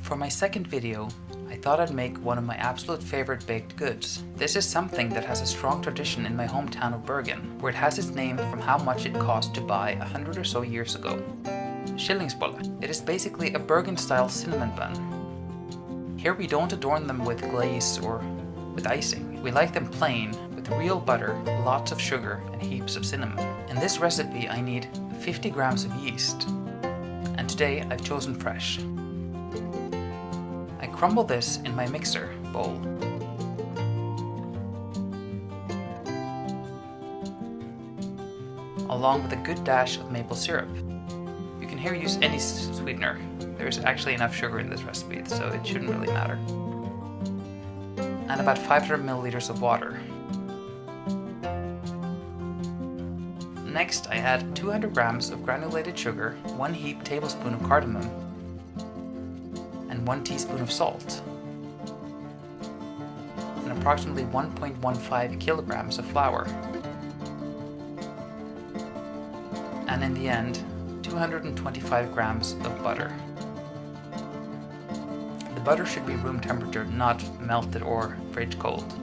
For my second video, I thought I'd make one of my absolute favorite baked goods. This is something that has a strong tradition in my hometown of Bergen, where it has its name from how much it cost to buy 100 or so years ago. Skillingsbolle. It is basically a Bergen-style cinnamon bun. Here we don't adorn them with glaze or with icing. We like them plain, with real butter, lots of sugar, and heaps of cinnamon. In this recipe I need 50 grams of yeast, and today I've chosen fresh. I crumble this in my mixer bowl. Along with a good dash of maple syrup. You can here use any sweetener. There's actually enough sugar in this recipe, so it shouldn't really matter. And about 500 milliliters of water. Next, I add 200 grams of granulated sugar, 1 heaped tablespoon of cardamum, and 1 teaspoon of salt, and approximately 1.15 kilograms of flour. And in the end, 225 grams of butter. The butter should be room temperature, not melted or fridge cold.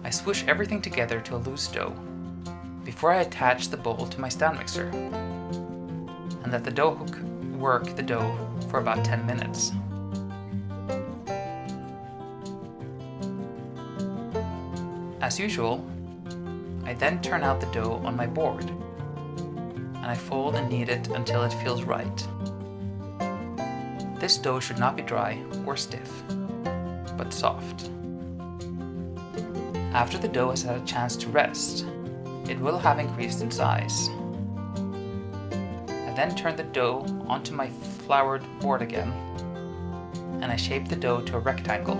I swoosh everything together to a loose dough before I attach the bowl to my stand mixer, and let the dough hook work the dough for about 10 minutes. As usual, I then turn out the dough on my board, and I fold and knead it until it feels right. This dough should not be dry or stiff, but soft. After the dough has had a chance to rest, it will have increased in size. I then turn the dough onto my floured board again, and I shape the dough to a rectangle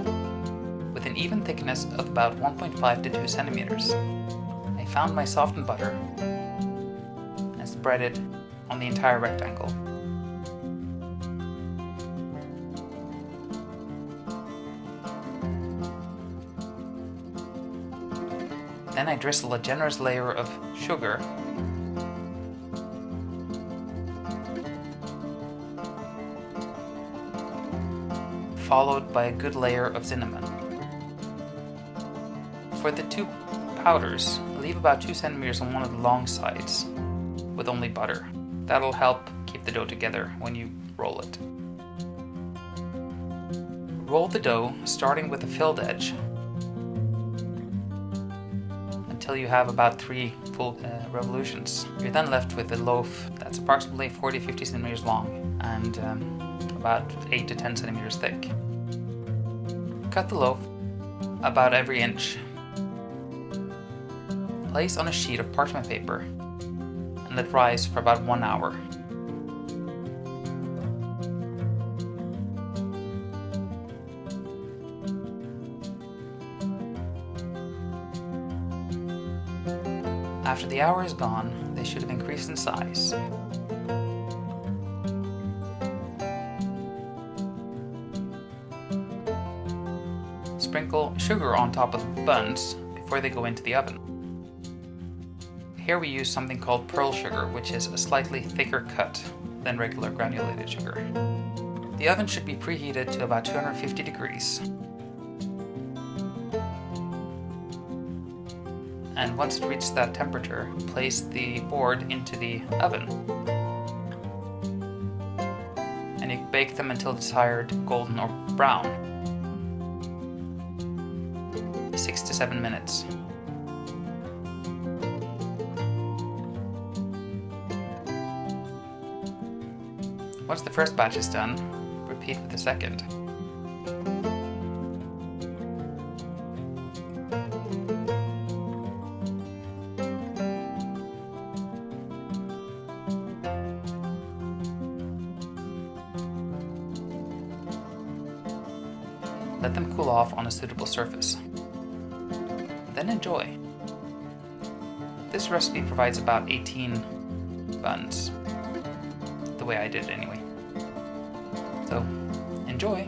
with an even thickness of about 1.5 to 2 centimeters. I found my softened butter and spread it on the entire rectangle. Then I drizzle a generous layer of sugar followed by a good layer of cinnamon. For the two powders, leave about 2 centimeters on one of the long sides with only butter. That'll help keep the dough together when you roll it. Roll the dough starting with a filled edge until you have about 3 full revolutions. You're then left with a loaf that's approximately 40-50 centimeters long and about 8 to 10 centimeters thick. Cut the loaf about every inch. Place on a sheet of parchment paper and let rise for about 1 hour. After the hour is gone, they should have increased in size. Sprinkle sugar on top of the buns before they go into the oven. Here we use something called pearl sugar, which is a slightly thicker cut than regular granulated sugar. The oven should be preheated to about 250 degrees. And once it reaches that temperature, place the board into the oven. And you bake them until desired golden or brown. 6 to 7 minutes. Once the first batch is done, repeat with the second. Let them cool off on a suitable surface. Then enjoy. This recipe provides about 18 buns, the way I did it anyway. So, enjoy!